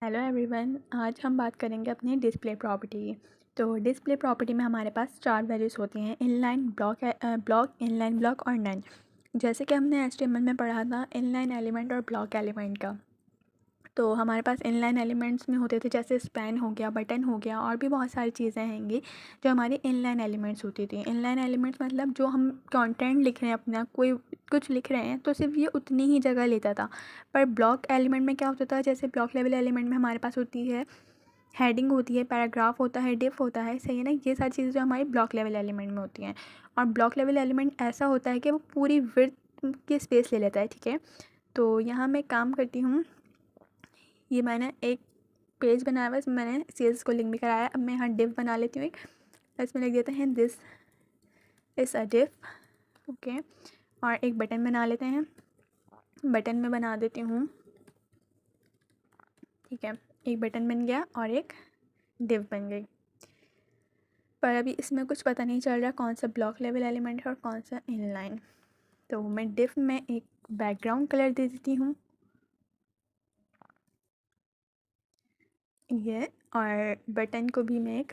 Hello everyone, आज हम बात करेंगे अपनी डिस्प्ले प्रॉपर्टी की। तो डिस्प्ले प्रॉपर्टी में हमारे पास 4 वैल्यूज़ होती हैं, इनलाइन, ब्लॉक, इनलाइन ब्लॉक और नन। जैसे कि हमने एचटीएमएल में पढ़ा था इनलाइन एलिमेंट और ब्लॉक एलिमेंट का। तो हमारे पास इनलाइन एलिमेंट्स में होते थे जैसे स्पैन हो गया, बटन हो गया और भी बहुत सारी चीज़ें हैंगी जो हमारी इनलाइन एलिमेंट्स होती थी। इनलाइन एलिमेंट्स मतलब जो हम कंटेंट लिख रहे हैं, अपना कोई कुछ लिख रहे हैं तो सिर्फ ये उतनी ही जगह लेता था। पर ब्लॉक एलिमेंट में क्या होता था, जैसे ब्लॉक लेवल एलिमेंट में हमारे पास होती है हेडिंग, होती है पैराग्राफ, होता है डिफ, होता है, सही है ना। ये सारी चीज़ें जो हमारी ब्लॉक लेवल एलिमेंट में होती हैं। और ब्लॉक लेवल एलिमेंट ऐसा होता है कि वो पूरी विड्थ की स्पेस ले लेता है, ठीक है। तो यहाँ मैं काम करती हूँ, ये मैंने एक पेज बनाया हुआ है, इसमें मैंने सेल्स को लिंक भी कराया है। अब मैं यहाँ डिव बना लेती हूँ एक, इसमें लिख देते हैं this is a div, okay. और एक बटन बना लेते हैं, बटन में बना देती हूँ, ठीक है। एक बटन बन गया और एक डिव बन गई। पर अभी इसमें कुछ पता नहीं चल रहा कौन सा ब्लॉक लेवल एलिमेंट है और कौन सा इनलाइन। तो मैं डिव में एक बैकग्राउंड कलर दे देती हूँ ये, और बटन को भी मैं एक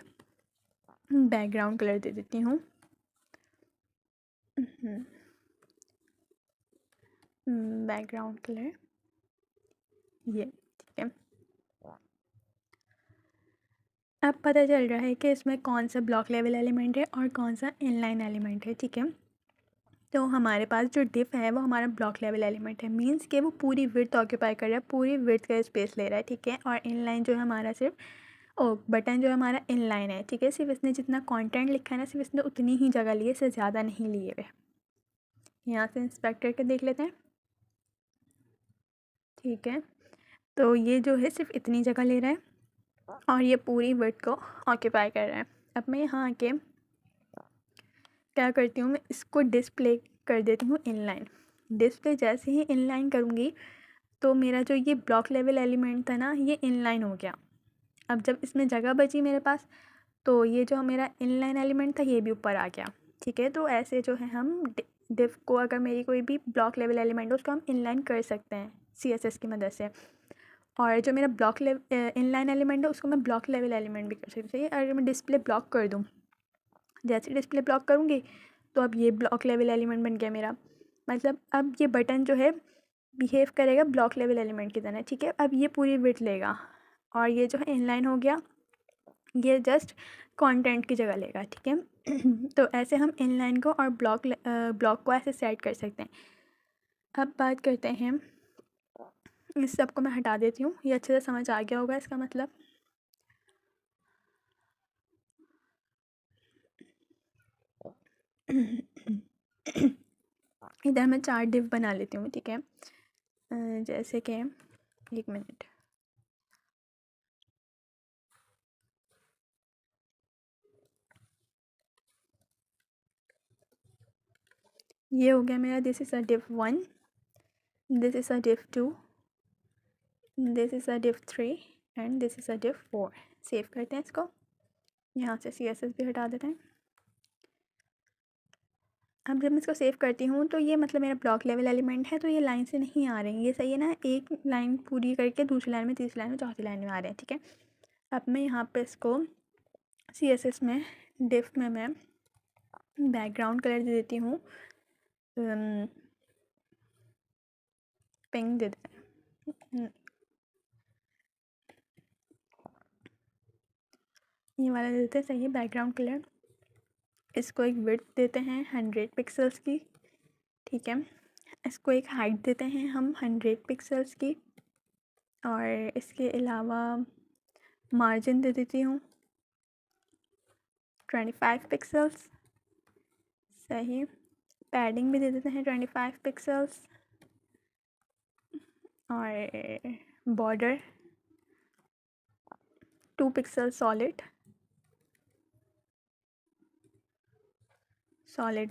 बैकग्राउंड कलर दे देती हूँ बैकग्राउंड कलर ये, ठीक है। अब पता चल रहा है कि इसमें कौन सा ब्लॉक लेवल एलिमेंट है और कौन सा इनलाइन एलिमेंट है, ठीक है। तो हमारे पास जो डिफ है वो हमारा ब्लॉक लेवल एलिमेंट है, मींस कि वो पूरी विड्थ ऑक्यूपाई कर रहा है, पूरी विड्थ का स्पेस ले रहा है, ठीक है। और इनलाइन जो है हमारा सिर्फ बटन जो है हमारा इनलाइन है, ठीक है। सिर्फ इसने जितना कंटेंट लिखा है ना, सिर्फ इसने उतनी ही जगह ली है, इससे ज़्यादा नहीं लिए हुए। यहाँ से इंस्पेक्टर के देख लेते हैं, ठीक है। तो ये जो है सिर्फ इतनी जगह ले रहा है और ये पूरी विड्थ को ऑक्यूपाई कर रहा है। अब मैं यहाँ आके क्या करती हूँ, मैं इसको डिस्प्ले कर देती हूँ इनलाइन। डिस्प्ले जैसे ही इनलाइन करूँगी तो मेरा जो ये ब्लॉक लेवल एलिमेंट था ना, ये इनलाइन हो गया। अब जब इसमें जगह बची मेरे पास, तो ये जो मेरा इनलाइन एलिमेंट था ये भी ऊपर आ गया, ठीक है। तो ऐसे जो है हम डिफ को, अगर मेरी कोई भी ब्लॉक लेवल एलिमेंट है उसको हम इनलाइन कर सकते हैं CSS की मदद से। और जो मेरा ब्लॉक इनलाइन एलिमेंट है उसको मैं ब्लॉक लेवल एलिमेंट भी कर सकती हूँ। अगर मैं डिस्प्ले ब्लॉक कर दूँ, जैसे डिस्प्ले ब्लॉक करूँगी तो अब ये ब्लॉक लेवल एलिमेंट बन गया मेरा। मतलब अब ये बटन जो है बिहेव करेगा ब्लॉक लेवल एलिमेंट की तरह, ठीक है। अब ये पूरी विड्थ लेगा और ये जो है इनलाइन हो गया, ये जस्ट कंटेंट की जगह लेगा, ठीक है। तो ऐसे हम इनलाइन को और ब्लॉक को ऐसे सेट कर सकते हैं। अब बात करते हैं, इस सब को मैं हटा देती हूँ, ये अच्छे से समझ आ गया होगा इसका मतलब। इधर मैं 4 डिव बना लेती हूँ, ठीक है। जैसे कि एक मिनट, ये हो गया मेरा, this is a div 1, this is a div 2, this is a div 3 and this is a div 4। Save करते हैं इसको, यहाँ से CSS भी हटा देते हैं। अब जब मैं इसको सेव करती हूँ तो ये मतलब मेरा ब्लॉक लेवल एलिमेंट है, तो ये लाइन से नहीं आ रहे हैं, ये सही है ना। एक लाइन पूरी करके दूसरी लाइन में, तीसरी लाइन में, चौथी लाइन में आ रहे हैं, ठीक है। अब मैं यहाँ पे इसको CSS में डिफ में मैं बैकग्राउंड कलर दे देती हूँ, पिंक दे देते, ये वाला दे देते हैं, सही है बैकग्राउंड कलर। इसको एक विड्थ देते हैं 100 पिक्सल्स की, ठीक है। इसको एक हाइट देते हैं हम 100 पिक्सल्स की, और इसके अलावा मार्जिन दे देती हूँ 25 पिक्सल्स, सही। पैडिंग भी दे देते हैं 25 पिक्सल्स, और बॉर्डर 2 पिक्सल सॉलिड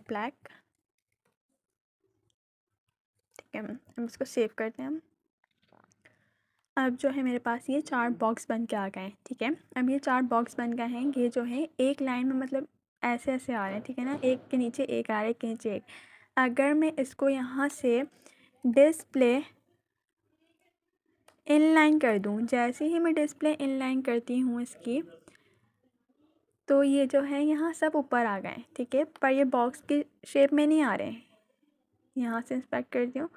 ब्लैक, ठीक है। हम इसको सेव करते हैं हम। अब जो है मेरे पास ये 4 बॉक्स बन के आ गए हैं, ठीक है। अब ये 4 बॉक्स बन गए हैं, ये जो है एक लाइन में मतलब ऐसे ऐसे आ रहे हैं, ठीक है ना। एक के नीचे एक आ रहा है, एक के नीचे एक। अगर मैं इसको यहाँ से डिस्प्ले इनलाइन कर दूँ, जैसे ही मैं डिस्प्ले इनलाइन करती हूँ इसकी, तो ये जो है यहाँ सब ऊपर आ गए, ठीक है, पर ये बॉक्स की शेप में नहीं आ रहे हैं। यहाँ से इंस्पेक्ट करती हूँ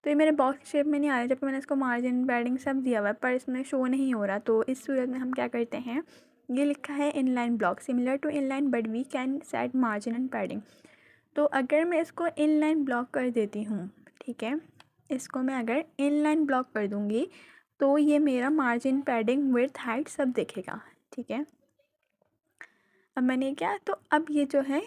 तो ये मेरे बॉक्स की शेप में नहीं आ रहा, जबकि मैंने इसको मार्जिन पैडिंग सब दिया हुआ है, पर इसमें शो नहीं हो रहा। तो इस सूरत में हम क्या करते हैं, ये लिखा है inline block similar to inline but we can set margin and padding. तो अगर मैं इसको इनलाइन ब्लॉक कर देती हूँ, ठीक है, इसको मैं अगर इनलाइन ब्लॉक कर दूँगी तो ये मेरा मार्जिन पैडिंग विड्थ हाइट सब दिखेगा, ठीक है। अब मैंने क्या, तो अब ये जो है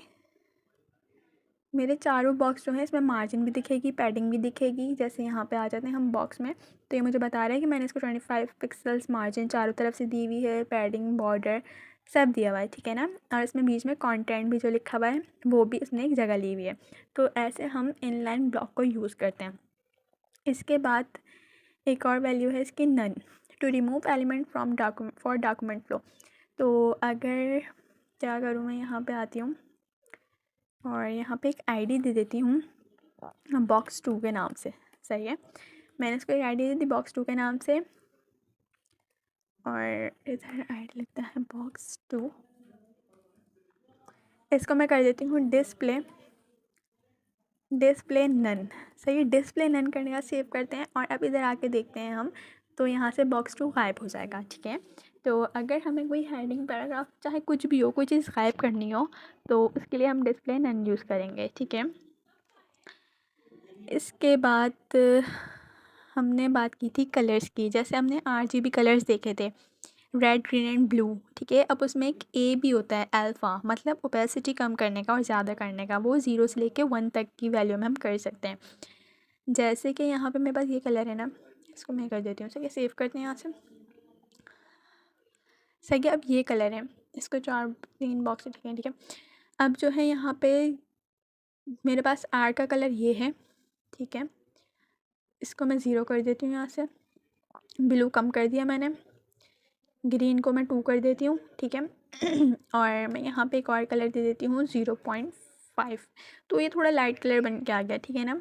मेरे चारों बॉक्स जो है इसमें मार्जिन भी दिखेगी, पैडिंग भी दिखेगी। जैसे यहाँ पे आ जाते हैं हम बॉक्स में, तो ये मुझे बता रहा है कि मैंने इसको 25 पिक्सल्स मार्जिन चारों तरफ से दी हुई है, पैडिंग बॉर्डर सब दिया हुआ है, ठीक है ना। और इसमें बीच में कंटेंट भी जो लिखा हुआ है वो भी इसने एक जगह ली हुई है। तो ऐसे हम इनलाइन ब्लॉक को यूज़ करते हैं। इसके बाद एक और वैल्यू है इसकी none, to remove element from document for document flow. तो अगर क्या करूँ, मैं यहाँ पे आती हूँ और यहाँ पे एक आईडी दे देती हूँ बॉक्स 2 के नाम से, सही है। मैंने इसको एक आईडी दे दी बॉक्स 2 के नाम से, और इधर आईडी लिखता है बॉक्स 2। इसको मैं कर देती हूँ डिस्प्ले नन, सही है। डिस्प्ले नन करने का सेव करते हैं और अब इधर आके देखते हैं हम, तो यहाँ से बॉक्स 2 गायब हो जाएगा, ठीक है। तो अगर हमें कोई हेडिंग पैराग्राफ चाहे कुछ भी हो, कोई चीज़ गायब करनी हो, तो उसके लिए हम डिस्प्ले नन यूज़ करेंगे, ठीक है। इसके बाद हमने बात की थी कलर्स की, जैसे हमने RGB कलर्स देखे थे, रेड ग्रीन एंड ब्लू, ठीक है। अब उसमें एक ए भी होता है अल्फ़ा, मतलब ओपेसिटी कम करने का और ज़्यादा करने का, वो 0 से लेके 1 तक की वैल्यू में हम कर सकते हैं। जैसे कि यहाँ पे मेरे पास ये कलर है ना, इसको मैं कर देती हूँ, सही है, सेव करते हैं यहाँ से, सही है। अब ये कलर है, इसको 3 बॉक्स ठीक है, ठीक है। अब जो है यहाँ पे मेरे पास आर का कलर ये है, ठीक है, इसको मैं 0 कर देती हूँ यहाँ से, ब्लू कम कर दिया मैंने, ग्रीन को मैं 2 कर देती हूँ, ठीक है। और मैं यहाँ पे एक और कलर दे देती हूँ 0.5, तो ये थोड़ा लाइट कलर बन के आ गया, ठीक है ना।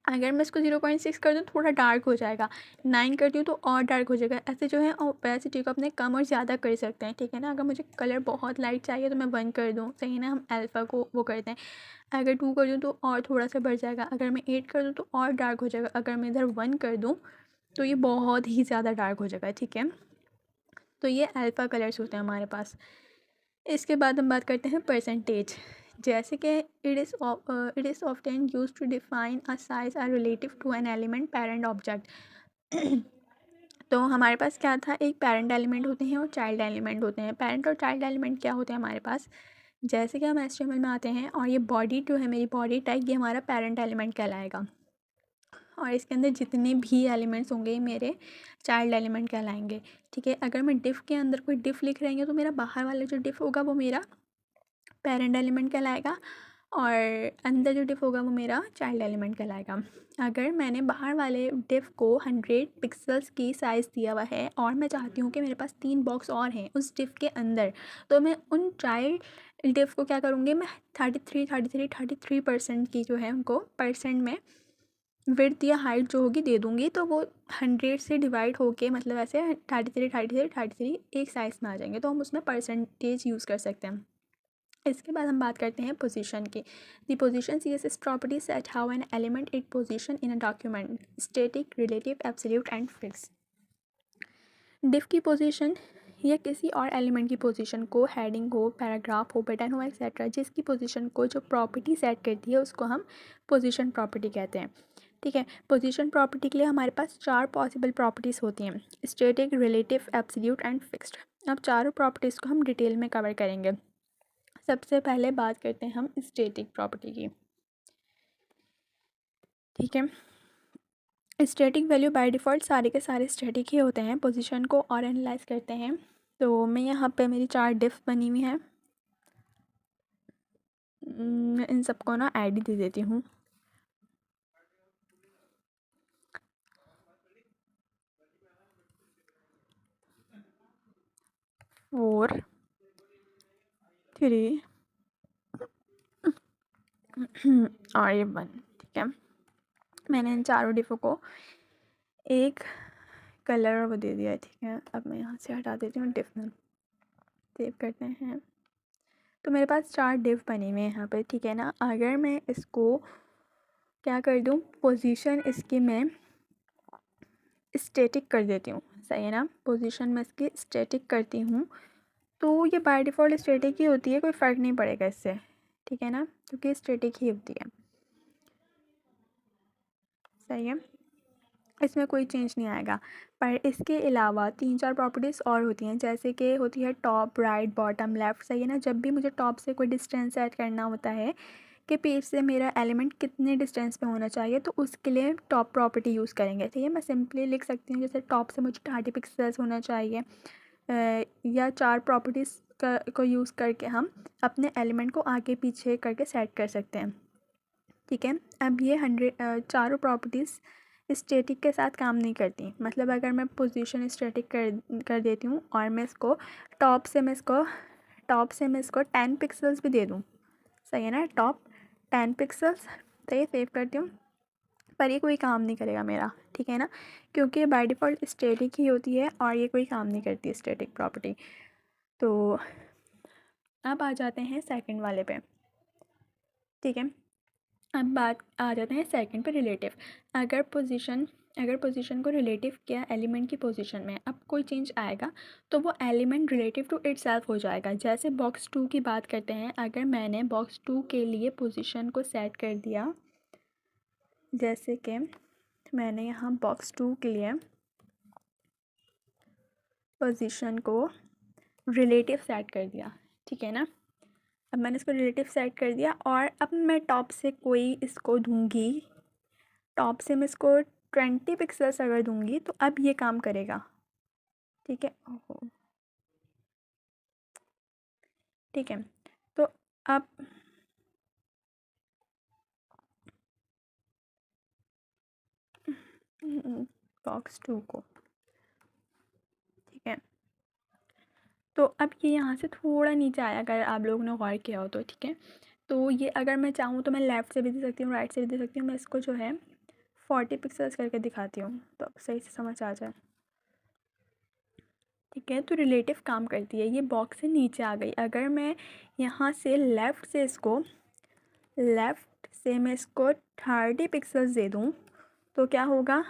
अगर मैं इसको 0.6 कर दूँ थोड़ा डार्क हो जाएगा, 9 करती हूँ तो और डार्क हो जाएगा। ऐसे जो है ओपेसिटी को अपने कम और ज़्यादा कर सकते हैं, ठीक है ना। अगर मुझे कलर बहुत लाइट चाहिए तो मैं 1 कर दूँ, सही ना, हम अल्फ़ा को वो करते हैं। अगर 2 कर दूँ तो और थोड़ा सा बढ़ जाएगा, अगर मैं 8 कर दूँ तो और डार्क हो जाएगा, अगर मैं इधर 1 कर दूँ तो ये बहुत ही ज़्यादा डार्क हो जाएगा, ठीक है। तो ये अल्फ़ा कलर्स होते हैं हमारे पास। इसके बाद हम बात करते हैं परसेंटेज, जैसे कि it is often use to define a size are relative to an element parent object. तो हमारे पास क्या था, एक पेरेंट एलिमेंट होते हैं और चाइल्ड एलिमेंट होते हैं। पेरेंट और चाइल्ड एलिमेंट क्या होते हैं हमारे पास, जैसे कि हम HTML में आते हैं और ये बॉडी जो है मेरी बॉडी टैग, ये हमारा पेरेंट एलिमेंट कहलाएगा, और इसके अंदर जितने भी एलिमेंट्स होंगे ये मेरे चाइल्ड एलिमेंट कहलाएंगे, ठीक है। अगर मैं डिफ़ के अंदर कोई डिफ़ लिख रही हूँ तो मेरा बाहर वाला जो डिफ़ होगा वो मेरा पेरेंट एलिमेंट कहलाएगा, और अंदर जो डिफ़ होगा वो मेरा चाइल्ड एलिमेंट कहलाएगा। अगर मैंने बाहर वाले डिफ़ को 100 पिक्सल्स की साइज़ दिया हुआ है और मैं चाहती हूँ कि मेरे पास 3 बॉक्स और हैं उस डिफ़ के अंदर, तो मैं उन चाइल्ड डिफ़ को क्या करूँगी, मैं 33% की जो है उनको परसेंट में विड्थ या हाइट जो होगी दे दूँगी, तो वो 100 से डिवाइड होके, मतलब ऐसे 33 एक साइज़ में आ जाएंगे, तो हम उसमें परसेंटेज यूज़ कर सकते हैं। इसके बाद हम बात करते हैं पोजीशन की। The position CSS property set how an element it position in a document, static, relative, absolute and fix. डिफ की पोजीशन या किसी और एलिमेंट की पोजीशन को, हेडिंग हो, पैराग्राफ हो, बटन हो, एक्सेट्रा, जिसकी पोजीशन को जो प्रॉपर्टी सेट करती है उसको हम पोजीशन प्रॉपर्टी कहते हैं, ठीक है। पोजीशन प्रॉपर्टी के लिए हमारे पास 4 पॉसिबल प्रॉपर्टीज़ होती हैं, static, relative, absolute and fixed. अब चारों प्रॉपर्टीज़ को हम डिटेल में कवर करेंगे। सबसे पहले बात करते हैं हम स्टैटिक प्रॉपर्टी की, ठीक है। स्टैटिक वैल्यू बाय डिफ़ॉल्ट सारे के सारे स्टैटिक ही होते हैं। पोजीशन को और एनालाइज करते हैं, तो मैं यहाँ पे मेरी 4 डिफ बनी हुई हैं, मैं इन सबको ना आईडी दे देती हूँ। फोर, 3 और ये 1, ठीक है। मैंने इन चारों डिफो को एक कलर वो दे दिया है, ठीक है। अब मैं यहाँ से हटा देती हूँ डिफ में, सेव करते हैं। तो मेरे पास 4 डिव बने हुए हैं यहाँ पे, ठीक है ना। अगर मैं इसको क्या कर दूँ, पोजीशन इसकी मैं स्टैटिक कर देती हूँ, सही है ना। पोजीशन में इसकी स्टैटिक करती हूँ तो ये बाय डिफ़ॉल्ट स्टैटिक ही होती है, कोई फ़र्क नहीं पड़ेगा इससे, ठीक है ना, क्योंकि स्टैटिक ही होती है, सही है। इसमें कोई चेंज नहीं आएगा। पर इसके अलावा 3-4 प्रॉपर्टीज़ और होती हैं, जैसे कि होती है टॉप, राइट, बॉटम, लेफ़्ट, सही है ना। जब भी मुझे टॉप से कोई डिस्टेंस ऐड करना होता है कि पेज से मेरा एलिमेंट कितने डिस्टेंस पे होना चाहिए, तो उसके लिए टॉप प्रॉपर्टी यूज़ करेंगे, ठीक है। मैं सिंपली लिख सकती हूँ जैसे टॉप से मुझे 30 पिक्सल्स होना चाहिए, या 4 प्रॉपर्टीज़ को यूज़ करके हम अपने एलिमेंट को आगे पीछे करके सेट कर सकते हैं, ठीक है। अब ये 4 प्रॉपर्टीज़ स्टैटिक के साथ काम नहीं करती। मतलब अगर मैं पोजीशन स्टैटिक कर देती हूँ और मैं इसको टॉप से मैं इसको 10 पिक्सल्स भी दे दूँ, सही है ना, टॉप 10 पिक्सल्स, तो ये सेव करती हूँ, पर ये कोई काम नहीं करेगा मेरा, ठीक है ना, क्योंकि ये बाय डिफ़ॉल्ट स्टैटिक ही होती है और ये कोई काम नहीं करती स्टैटिक प्रॉपर्टी। तो अब आ जाते हैं सेकंड वाले पे, ठीक है। अब बात आ जाते हैं सेकंड पे, रिलेटिव। अगर पोजीशन को रिलेटिव किया एलिमेंट की पोजीशन में, अब कोई चेंज आएगा तो वो एलिमेंट रिलेटिव टू इटसेल्फ हो जाएगा। जैसे बॉक्स 2 की बात करते हैं, अगर मैंने बॉक्स 2 के लिए पोजीशन को सेट कर दिया, जैसे कि मैंने यहाँ बॉक्स 2 के लिए पोजीशन को रिलेटिव सेट कर दिया, ठीक है ना। अब मैंने इसको रिलेटिव सेट कर दिया और अब मैं टॉप से कोई इसको दूंगी, टॉप से मैं इसको 20 पिक्सल्स अगर दूंगी तो अब ये काम करेगा, ठीक है। ओहो, ठीक है। तो अब बॉक्स 2 को, ठीक है। तो अब ये यहाँ से थोड़ा नीचे आया, अगर आप लोगों ने गौर किया हो तो, ठीक है। तो ये अगर मैं चाहूँ तो मैं लेफ़्ट से भी दे सकती हूँ, राइट से भी दे सकती हूँ। मैं इसको जो है 40 पिक्सल्स करके दिखाती हूँ तो अब सही से समझ आ जाए, ठीक है। तो रिलेटिव काम करती है, ये बॉक्स से नीचे आ गई। अगर मैं यहाँ से लेफ़्ट से मैं इसको 30 पिक्सल्स दे दूँ तो क्या होगा,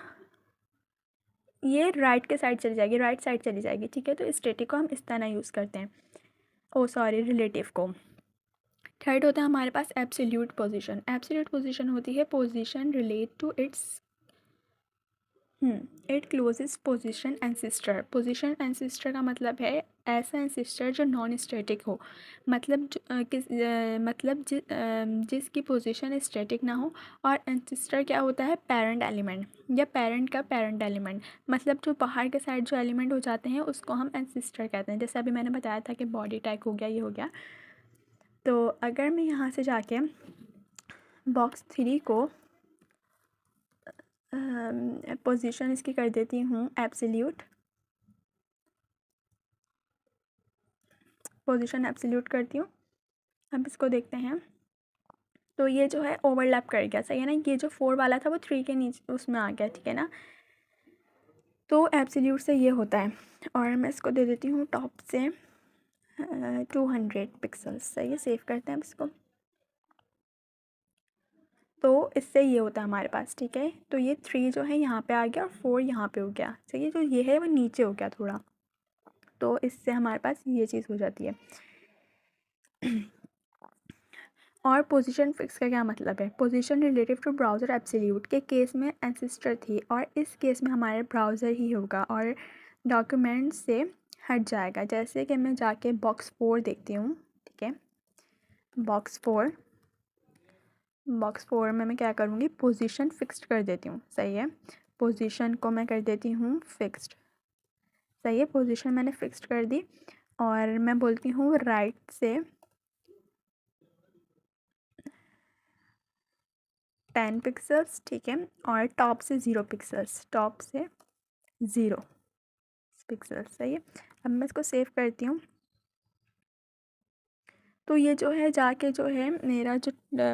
ये राइट के साइड चली जाएगी, राइट साइड चली जाएगी, ठीक है। तो स्टैटिक को हम इस तरह यूज़ करते हैं, ओ सॉरी, रिलेटिव को। थर्ड होता है हमारे पास एब्सोल्यूट पोजीशन। एब्सोल्यूट पोजीशन होती है position relate to it closest position ancestor. Position ancestor का मतलब है ऐसा एंसिस्टर जो नॉन स्टैटिक हो, मतलब जिसकी पोजीशन स्टैटिक ना हो। और एंसिस्टर क्या होता है, पेरेंट एलिमेंट या पेरेंट का पेरेंट एलिमेंट, मतलब जो बाहर के साइड जो एलिमेंट हो जाते हैं उसको हम एंसिस्टर कहते हैं। जैसे अभी मैंने बताया था कि बॉडी टाइप हो गया, ये हो गया। तो अगर मैं यहाँ से जाके बॉक्स 3 को पोजीशन इसकी कर देती हूँ एब्सोल्यूट, पोजीशन एब्सोल्यूट करती हूँ। अब इसको देखते हैं तो ये जो है ओवरलैप कर गया, सही है ना। ये जो 4 वाला था वो 3 के नीचे उसमें आ गया, ठीक है ना। तो एब्सोल्यूट से ये होता है। और मैं इसको दे देती हूँ टॉप से 200 पिक्सल्स, सही है। सेव करते हैं अब इसको। तो इससे ये होता है हमारे पास, ठीक है। तो ये 3 जो है यहाँ पे आ गया और 4 यहाँ पे हो गया, सही है। जो ये है वो नीचे हो गया थोड़ा, तो इससे हमारे पास ये चीज़ हो जाती है। और पोजीशन फिक्स का क्या मतलब है, position relative to browser absolute के केस में एंसिस्टर थी और इस केस में हमारे ब्राउज़र ही होगा और डॉक्यूमेंट से हट जाएगा। जैसे कि मैं जाके बॉक्स 4 देखती हूँ, ठीक है। बॉक्स 4 में मैं क्या करूँगी, पोजीशन फिक्स्ड कर देती हूँ, सही है। पोजीशन को मैं कर देती हूँ फिक्स्ड, सही है। पोजीशन मैंने फिक्स्ड कर दी और मैं बोलती हूँ राइट से 10 पिक्सल्स, ठीक है। और टॉप से 0 पिक्सल्स, टॉप से 0 पिक्सल्स, सही है। अब मैं इसको सेव करती हूँ। तो ये जो है जाके जो है मेरा जो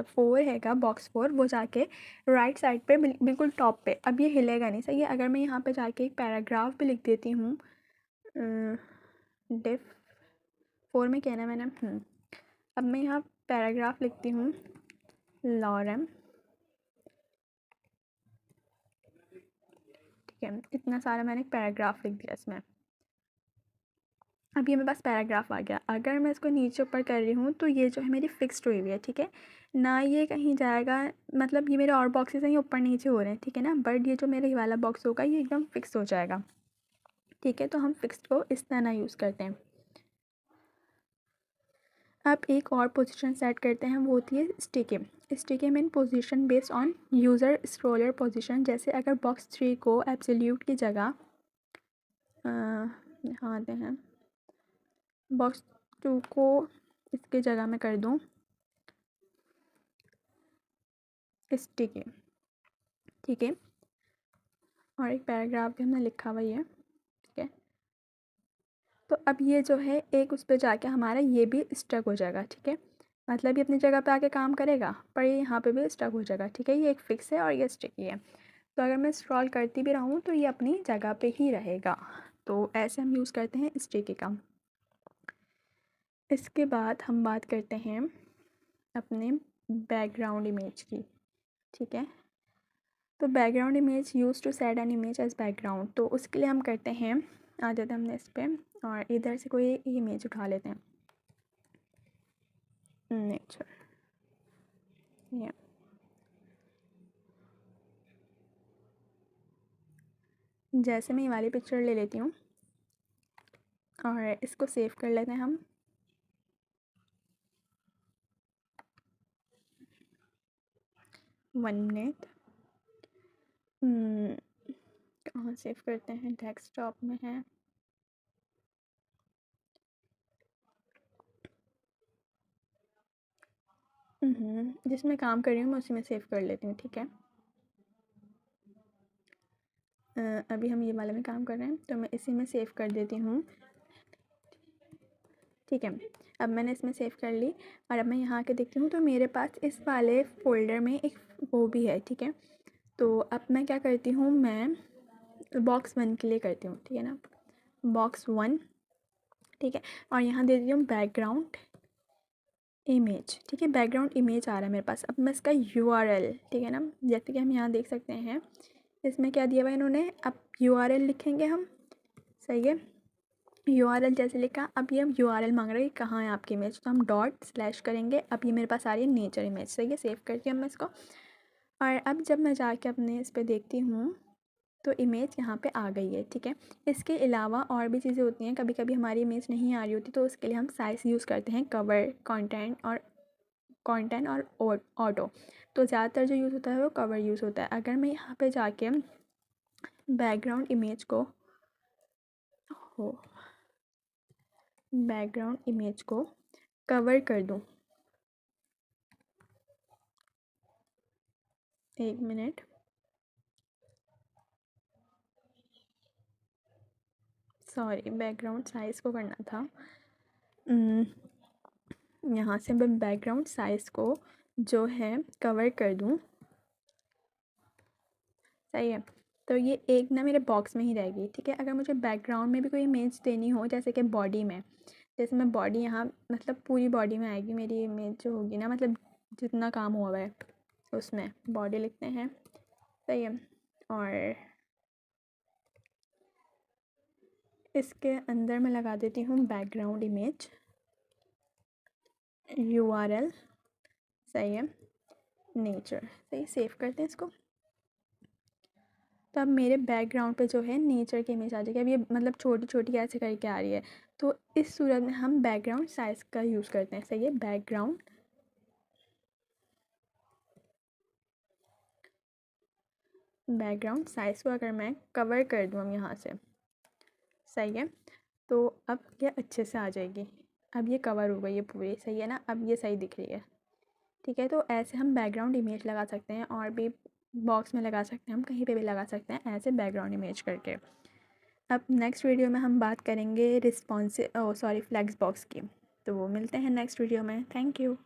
4 हैगा बॉक्स 4 वो जाके राइट साइड पे बिल्कुल टॉप पे, अब ये हिलेगा नहीं, सही है। अगर मैं यहाँ पे जाके एक पैराग्राफ भी लिख देती हूँ, डिफ 4 में कहना मैंने, अब मैं यहाँ पैराग्राफ लिखती हूँ, लॉरम, ठीक है, इतना सारा मैंने एक पैराग्राफ लिख दिया इसमें। अब ये मेरे पास पैराग्राफ आ गया। अगर मैं इसको नीचे ऊपर कर रही हूँ तो ये जो है मेरी फिक्स्ड हुई हुई है, ठीक है ना, ये कहीं जाएगा, मतलब ये मेरे और बॉक्सेस हैं ये ऊपर नीचे हो रहे हैं, ठीक है ना, बट ये जो मेरे ये वाला बॉक्स होगा ये एकदम फिक्स हो जाएगा, ठीक है। तो हम फिक्स्ड को इस तरह यूज़ करते हैं। अब एक और पोजीशन सेट करते हैं, वो होती है sticky. Sticky mean position based on user scroller position. जैसे अगर बॉक्स 3 को एब्सोल्यूट की जगह यहाँ आते हैं, बॉक्स 2 को इसकी जगह में कर दूँ स्टिकी, ठीक है, और एक पैराग्राफ भी हमने लिखा हुआ है, ठीक है। तो अब ये जो है एक उस पे जाके हमारा ये भी स्टक हो जाएगा, ठीक है, मतलब ये अपनी जगह पे आके काम करेगा पर ये यहाँ पे भी स्टक हो जाएगा, ठीक है। ये एक फिक्स है और ये स्टिकी है। तो अगर मैं स्क्रॉल करती भी रहूँ तो ये अपनी जगह पे ही रहेगा। तो ऐसे हम यूज़ करते हैं स्टिकी का। इसके बाद हम बात करते हैं अपने बैकग्राउंड इमेज की, ठीक है। तो background image use to set an image as background, तो उसके लिए हम करते हैं, आ जाते हैं हमने इस पर और इधर से कोई इमेज उठा लेते हैं, नेचर, या जैसे मैं ये वाली पिक्चर ले लेती हूँ और इसको सेव कर लेते हैं हम। वन मिनट, कहाँ सेव करते हैं, डेस्कटॉप में है, जिसमें काम कर रही हूँ मैं उसी में सेव कर लेती हूँ, ठीक है। अभी हम ये वाले में काम कर रहे हैं तो मैं इसी में सेव कर देती हूँ, ठीक है। अब मैंने इसमें सेव कर ली और अब मैं यहाँ के देखती हूँ तो मेरे पास इस वाले फ़ोल्डर में एक वो भी है, ठीक है। तो अब मैं क्या करती हूँ, मैं बॉक्स 1 के लिए करती हूँ, ठीक है ना, बॉक्स 1, ठीक है, और यहाँ दे देती हूँ बैकग्राउंड इमेज, ठीक है, बैकग्राउंड इमेज आ रहा है मेरे पास। अब मैं इसका URL, ठीक है ना, जैसे कि हम यहाँ देख सकते हैं इसमें क्या दिया हुआ है इन्होंने, अब URL लिखेंगे हम, सही है। URL जैसे लिखा, अब ये हम URL मांग रहे हैं कहाँ है आपकी इमेज, तो हम डॉट / करेंगे। अब ये मेरे पास आ रही है नेचर इमेज, सही है, सेव करती हूँ मैं इसको। और अब जब मैं जाके अपने इस पर देखती हूँ तो इमेज यहाँ पे आ गई है, ठीक है। इसके अलावा और भी चीज़ें होती हैं, कभी कभी हमारी इमेज नहीं आ रही होती तो उसके लिए हम साइज़ यूज़ करते हैं, कवर, कंटेंट और ऑटो। तो ज़्यादातर जो यूज़ होता है वो कवर यूज़ होता है। अगर मैं यहाँ पे जाके बैकग्राउंड इमेज को कवर कर दूँ, एक मिनट, सॉरी, बैकग्राउंड साइज़ को करना था। यहाँ से मैं बैकग्राउंड साइज़ को जो है कवर कर दूँ, सही है। तो ये एक ना मेरे बॉक्स में ही रहेगी, ठीक है। अगर मुझे बैकग्राउंड में भी कोई इमेज देनी हो, जैसे कि बॉडी में, जैसे मैं बॉडी यहाँ मतलब पूरी बॉडी में आएगी मेरी इमेज जो होगी ना, मतलब जितना काम हुआ है उसमें बॉडी लिखते हैं, सही है। और इसके अंदर मैं लगा देती हूँ बैकग्राउंड इमेज URL, सही है, नेचर, सही, सेव करते हैं इसको। तो अब मेरे बैकग्राउंड पे जो है नेचर की इमेज आ जाएगी। अब ये मतलब छोटी छोटी ऐसे करके आ रही है, तो इस सूरत में हम बैकग्राउंड साइज़ का यूज़ करते हैं, सही है। बैकग्राउंड साइज़ को अगर मैं कवर कर दूँ हम यहाँ से, सही है, तो अब ये अच्छे से आ जाएगी। अब ये कवर हो गई है पूरी, सही है ना, अब ये सही दिख रही है, ठीक है। तो ऐसे हम बैकग्राउंड इमेज लगा सकते हैं, और भी बॉक्स में लगा सकते हैं, हम कहीं पे भी लगा सकते हैं ऐसे बैकग्राउंड इमेज करके। अब नेक्स्ट वीडियो में हम बात करेंगे फ्लेक्स बॉक्स की। तो वो मिलते हैं नेक्स्ट वीडियो में। Thank you.